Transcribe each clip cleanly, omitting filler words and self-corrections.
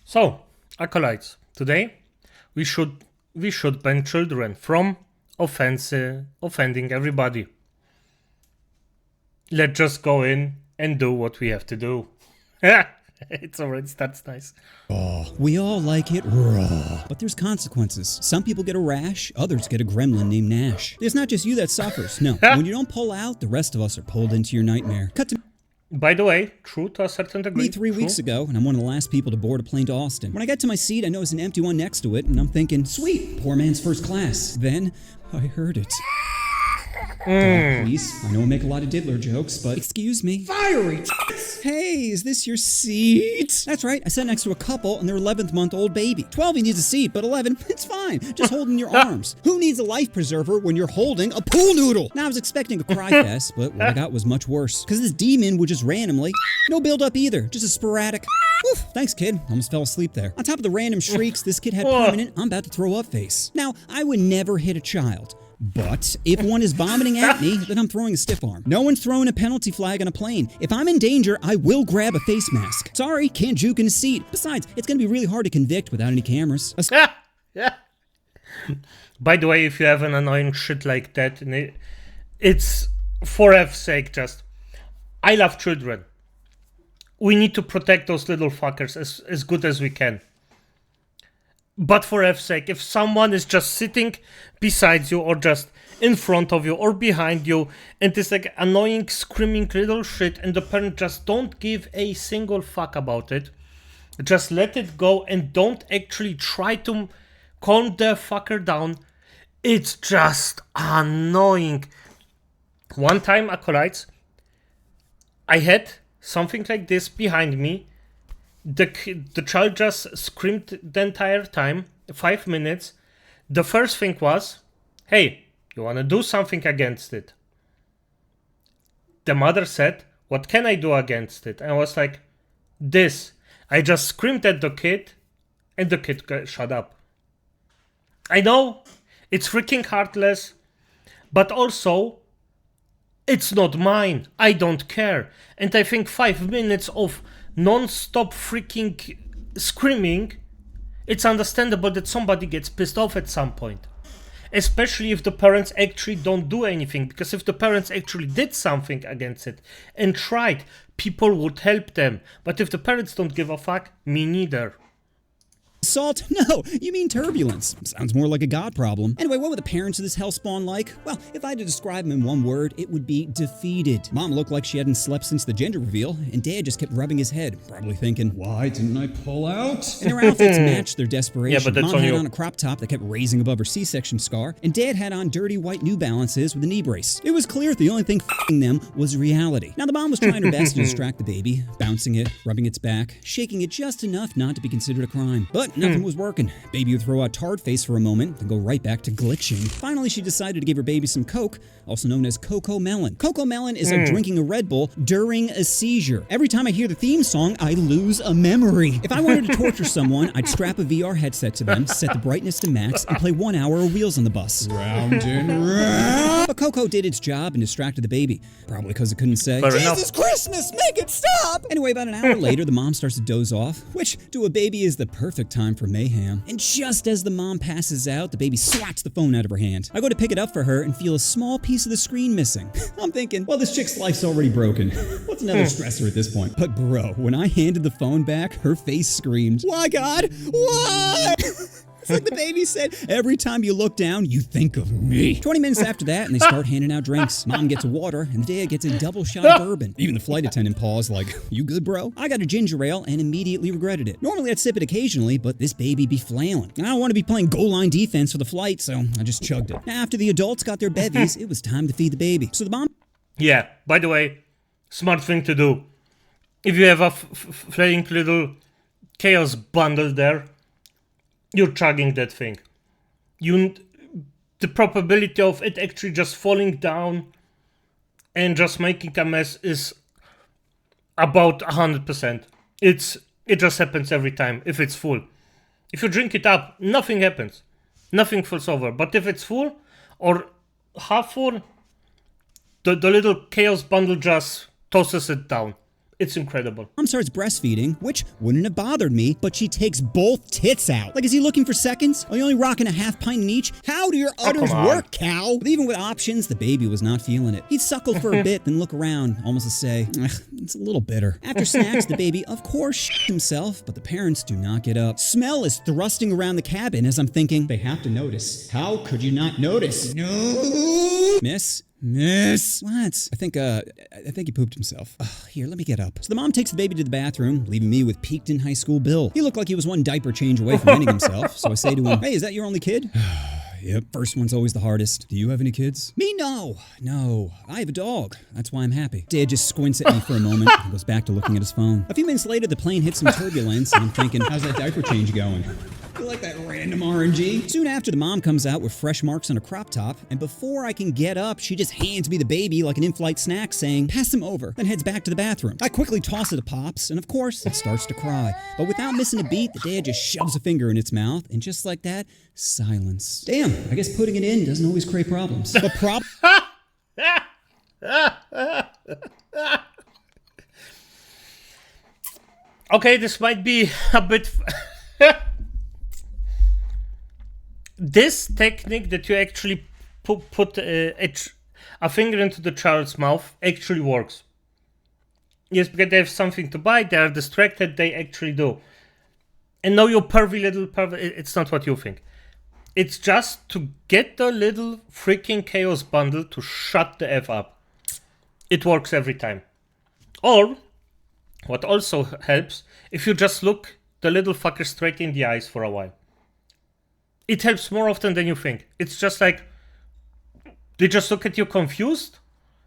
So, acolytes, today we should ban children from offending everybody. Let's just go in and do what we have to do. It's already starts nice. We all like it raw, but there's consequences. Some people get a rash, others get a gremlin named Nash. It's not just you that suffers. No, when you don't pull out, the rest of us are pulled into your nightmare. Cut to By the way, true to a certain degree. me 3 weeks ago, and I'm one of the last people to board a plane to Austin. When I get to my seat, I notice an empty one next to it, and I'm thinking, sweet, poor man's first class. Then, I heard it. God, please. I know I make a lot of diddler jokes, but excuse me. Fiery Hey, is this your seat? That's right, I sat next to a couple and their 11th-month-old baby. 12, he needs a seat, but 11, it's fine. Just hold in your arms. Who needs a life preserver when you're holding a pool noodle? Now, I was expecting a cry fest, but what I got was much worse. Because this demon would just randomly, no build-up either, just a sporadic, oof, thanks, kid. Almost fell asleep there. On top of the random shrieks, this kid had permanent, I'm about to throw up face. Now, I would never hit a child. But if one is vomiting at me, then I'm throwing a stiff arm. No one's throwing a penalty flag on a plane. If I'm in danger, I will grab a face mask. Sorry, can't juke in a seat. Besides, it's gonna be really hard to convict without any cameras. Yeah. By the way, if you have an annoying shit like that, it's for F's sake just. I love children. We need to protect those little fuckers as good as we can. But for F's sake, if someone is just sitting beside you or just in front of you or behind you and it's like annoying screaming little shit and the parent just don't give a single fuck about it, just let it go and don't actually try to calm the fucker down. It's just annoying. One time, acolytes, I had something like this behind me. The child just screamed the entire time, 5 minutes. The first thing was, hey, you want to do something against it? The mother said, what can I do against it? And I was like, this. I just screamed at the kid, and the kid shut up. I know, it's freaking heartless, but also, it's not mine. I don't care. And I think 5 minutes of non-stop freaking screaming, it's understandable that somebody gets pissed off at some point. Especially if the parents actually don't do anything. Because if the parents actually did something against it and tried, people would help them. But if the parents don't give a fuck, me neither. Assault? No, you mean turbulence. Sounds more like a god problem. Anyway, what were the parents of this hellspawn like? Well, if I had to describe them in one word, it would be defeated. Mom looked like she hadn't slept since the gender reveal, and Dad just kept rubbing his head, probably thinking, why didn't I pull out? And their outfits matched their desperation. Yeah, but that's Mom on had you. on a crop top that kept raising above her C-section scar, and Dad had on dirty white New Balances with a knee brace. It was clear the only thing f***ing them was reality. Now, the mom was trying her best to distract the baby, bouncing it, rubbing its back, shaking it just enough not to be considered a crime. But nothing was working. Baby would throw out tard face for a moment, then go right back to glitching. Finally, she decided to give her baby some Coke, also known as Coco Melon. Coco Melon is like drinking a Red Bull during a seizure. Every time I hear the theme song, I lose a memory. If I wanted to torture someone, I'd strap a VR headset to them, set the brightness to max, and play 1 hour of Wheels on the Bus. Round and round. But Coco did its job and distracted the baby. Probably because it couldn't say, Fair enough. Jesus Christmas, make it stop! Anyway, about an hour later, the mom starts to doze off, which to a baby is the perfect time for mayhem. And just as the mom passes out, the baby swats the phone out of her hand. I go to pick it up for her and feel a small piece of the screen missing. I'm thinking, well, this chick's life's already broken. What's another stressor at this point? But bro, when I handed the phone back, her face screamed, why God? Why? It's like the baby said, every time you look down, you think of me. 20 minutes after that, and they start handing out drinks. Mom gets a water, and Dad gets a double shot of bourbon. Even the flight attendant paused like, you good, bro? I got a ginger ale and immediately regretted it. Normally I'd sip it occasionally, but this baby be flailing. I don't want to be playing goal line defense for the flight, so I just chugged it. After the adults got their bevies, it was time to feed the baby. So the mom... Yeah, by the way, smart thing to do. If you have a flying little chaos bundle there, you're chugging that thing. The probability of it actually just falling down and just making a mess is about 100%. It just happens every time if it's full. If you drink it up, nothing happens. Nothing falls over. But if it's full or half full, the little chaos bundle just tosses it down. It's incredible. Mom starts breastfeeding, which wouldn't have bothered me, but she takes both tits out. Like, is he looking for seconds? Are you only rocking a half pint in each? How do your udders come on. work, cow? But even with options, the baby was not feeling it. He'd suckle for a bit, then look around, almost to say, it's a little bitter. After snacks, the baby, of course, himself, but the parents do not get up. Smell is thrusting around the cabin as I'm thinking, they have to notice. How could you not notice? No! Miss, what? I think he pooped himself. Here, let me get up. So the mom takes the baby to the bathroom, leaving me with peaked in high school Bill. He looked like he was one diaper change away from ending himself, so I say to him, hey, is that your only kid? Yep. First one's always the hardest. Do you have any kids? Me, no. No, I have a dog. That's why I'm happy. Dad just squints at me for a moment and goes back to looking at his phone. A few minutes later, the plane hits some turbulence, and I'm thinking, how's that diaper change going? You like that random RNG? Soon after, the mom comes out with fresh marks on her crop top, and before I can get up, she just hands me the baby like an in-flight snack, saying, pass him over, then heads back to the bathroom. I quickly toss it to Pops, and of course, it starts to cry. But without missing a beat, the dad just shoves a finger in its mouth, and just like that, silence. Damn, I guess putting it in doesn't always create problems. The Okay, this might be a bit... This technique that you actually put a finger into the child's mouth actually works. Yes, because they have something to bite, they are distracted, they actually do. And no, you pervy little pervy, it's not what you think. It's just to get the little freaking chaos bundle to shut the F up. It works every time. Or, what also helps, if you just look the little fucker straight in the eyes for a while. It helps more often than you think. It's just like, they just look at you confused,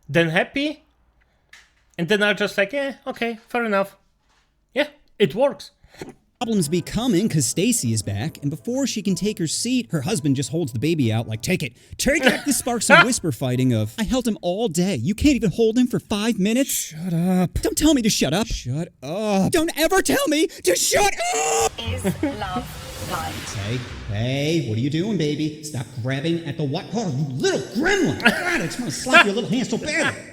then happy, and then are just like, okay, fair enough. Yeah, it works. Problems be coming because Stacy is back, and before she can take her seat, her husband just holds the baby out like, take it. This sparks some whisper fighting of, I held him all day. You can't even hold him for 5 minutes? Shut up. Don't tell me to shut up. Shut up. Don't ever tell me to shut up! Is love blind? Hey, what are you doing, baby? Stop grabbing at the what? Oh, you little gremlin! God, I just want to slap your little hand so bad.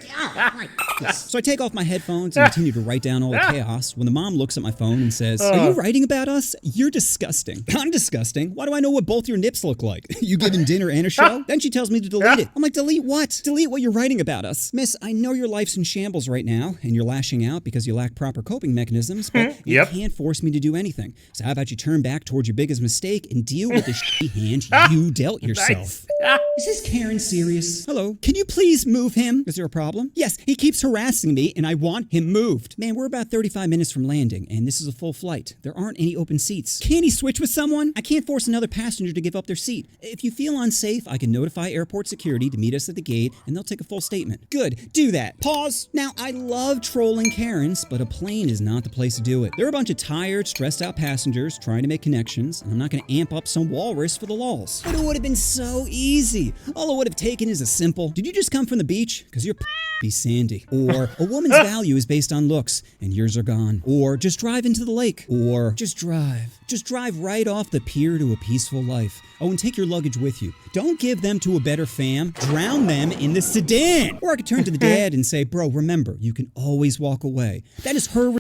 So I take off my headphones and continue to write down all the chaos when the mom looks at my phone and says, are you writing about us? You're disgusting. I'm disgusting. Why do I know what both your nips look like? You giving dinner and a show? Then she tells me to delete it. I'm like, delete what? Delete what you're writing about us. Miss, I know your life's in shambles right now and you're lashing out because you lack proper coping mechanisms, but you can't force me to do anything. So how about you turn back towards your biggest mistake and deal with the shitty hand you dealt yourself. Nice. Is this Karen serious? Hello, can you please move him? Is there a problem? Yes, he keeps harassing me and I want him moved. Man, we're about 35 minutes from landing and this is a full flight. There aren't any open seats. Can he switch with someone? I can't force another passenger to give up their seat. If you feel unsafe, I can notify airport security to meet us at the gate and they'll take a full statement. Good, do that. Pause. Now, I love trolling Karens, but a plane is not the place to do it. They're a bunch of tired, stressed out passengers trying to make connections and I'm not going to amp up some walrus for the lulz. But it would have been so easy. All it would have taken is a simple, did you just come from the beach? Because you're be sandy. Or a woman's value is based on looks and yours are gone. Or just drive into the lake. Or just drive. Just drive right off the pier to a peaceful life. Oh, and take your luggage with you. Don't give them to a better fam. Drown them in the sedan. Or I could turn to the dad and say, bro, remember, you can always walk away. That is her.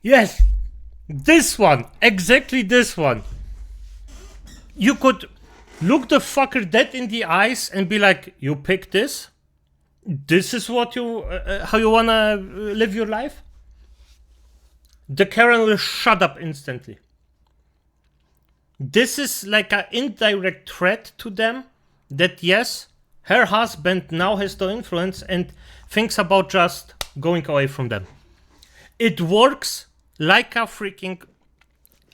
Yes, this one, exactly this one. You could look the fucker dead in the eyes and be like, you pick this? This is what you, how you wanna live your life? The Karen will shut up instantly. This is like an indirect threat to them that yes, her husband now has the influence and thinks about just going away from them. It works like a freaking...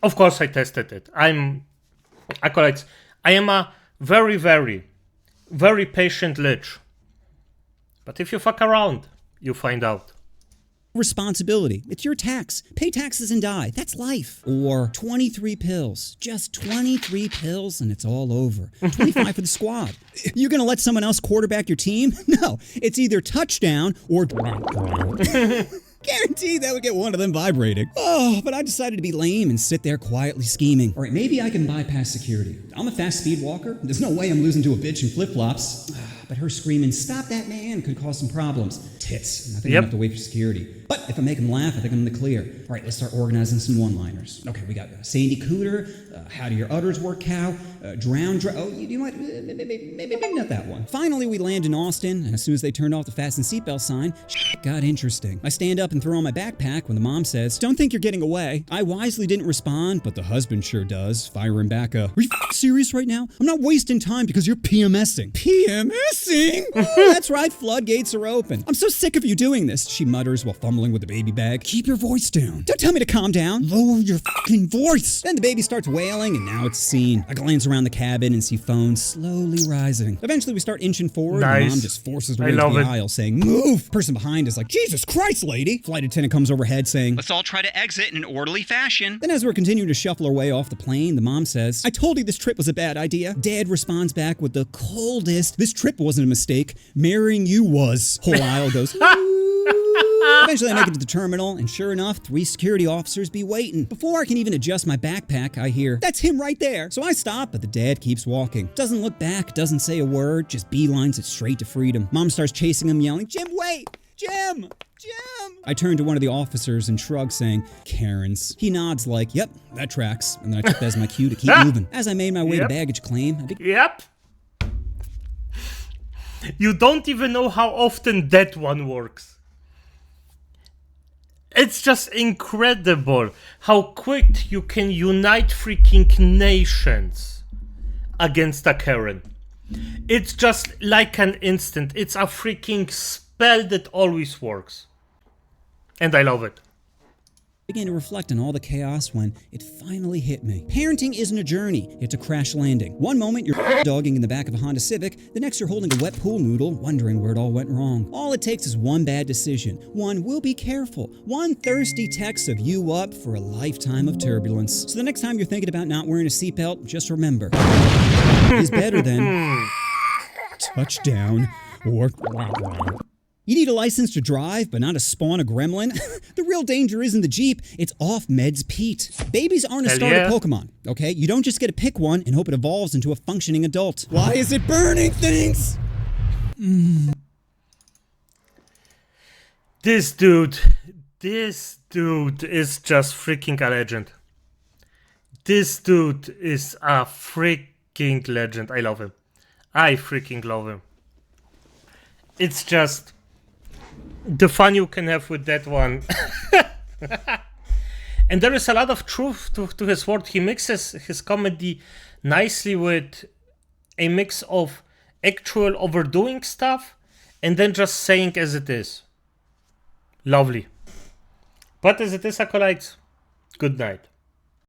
Of course I tested it. I am a very, very, very patient Lich. But if you fuck around, you find out. Responsibility. It's your tax. Pay taxes and die. That's life. Or 23 pills. Just 23 pills and it's all over. 25 for the squad. You're gonna let someone else quarterback your team? No. It's either touchdown or... Guaranteed that would get one of them vibrating. Oh, but I decided to be lame and sit there quietly scheming. All right, maybe I can bypass security. I'm a fast speed walker. There's no way I'm losing to a bitch in flip-flops. But her screaming, stop that man, could cause some problems. hits. I think I'm gonna have to wait for security. But if I make him laugh, I think I'm in the clear. All right, let's start organizing some one-liners. Okay, we got Sandy Cooter, how do your udders work, cow, oh, you might, maybe not that one. Finally, we land in Austin, and as soon as they turned off the fasten seatbelt sign, shit got interesting. I stand up and throw on my backpack when the mom says, "Don't think you're getting away." I wisely didn't respond, but the husband sure does, firing back "Are you serious right now? I'm not wasting time because you're PMSing." PMSing? Oh, that's right, floodgates are open. "I'm so sick of you doing this," she mutters while fumbling with the baby bag. "Keep your voice down. Don't tell me to calm down. Lower your fucking voice." Then the baby starts wailing, and now it's a scene. I glance around the cabin and see phones slowly rising. Eventually, we start inching forward, and Mom just forces her way into the aisle, saying, "Move!" Person behind is like, "Jesus Christ, lady!" Flight attendant comes overhead, saying, "Let's all try to exit in an orderly fashion." Then as we're continuing to shuffle our way off the plane, the mom says, "I told you this trip was a bad idea." Dad responds back with the coldest, "This trip wasn't a mistake. Marrying you was." Whole aisle goes, Eventually I make it to the terminal, and sure enough, 3 security officers be waiting. Before I can even adjust my backpack, I hear, "That's him right there." So I stop, but the dad keeps walking. Doesn't look back, doesn't say a word, just beelines it straight to freedom. Mom starts chasing him, yelling, "Jim, wait! Jim! Jim!" I turn to one of the officers and shrug, saying, "Karens." He nods like, "Yep, that tracks." And then I took that as my cue to keep moving. As I made my way to baggage claim, Yep. You don't even know how often that one works. It's just incredible how quick you can unite freaking nations against a Karen. It's just like an instant. It's a freaking spell that always works. And I love it. began to reflect on all the chaos when it finally hit me. Parenting isn't a journey, it's a crash landing. One moment you're dogging in the back of a Honda Civic, the next you're holding a wet pool noodle, wondering where it all went wrong. All it takes is one bad decision, one "will be careful," one thirsty text of "you up" for a lifetime of turbulence. So the next time you're thinking about not wearing a seatbelt, just remember, is better than touchdown or... You need a license to drive, but not to spawn a gremlin? The real danger isn't the Jeep, it's off-meds Pete. Babies aren't a starter Pokemon, okay? You don't just get to pick one and hope it evolves into a functioning adult. Why is it burning things? This dude is just freaking a legend. This dude is a freaking legend. I love him. I freaking love him. It's just the fun you can have with that one. And there is a lot of truth to his word. He mixes his comedy nicely with a mix of actual overdoing stuff and then just saying as it is. Lovely. But as it is, acolytes, good night.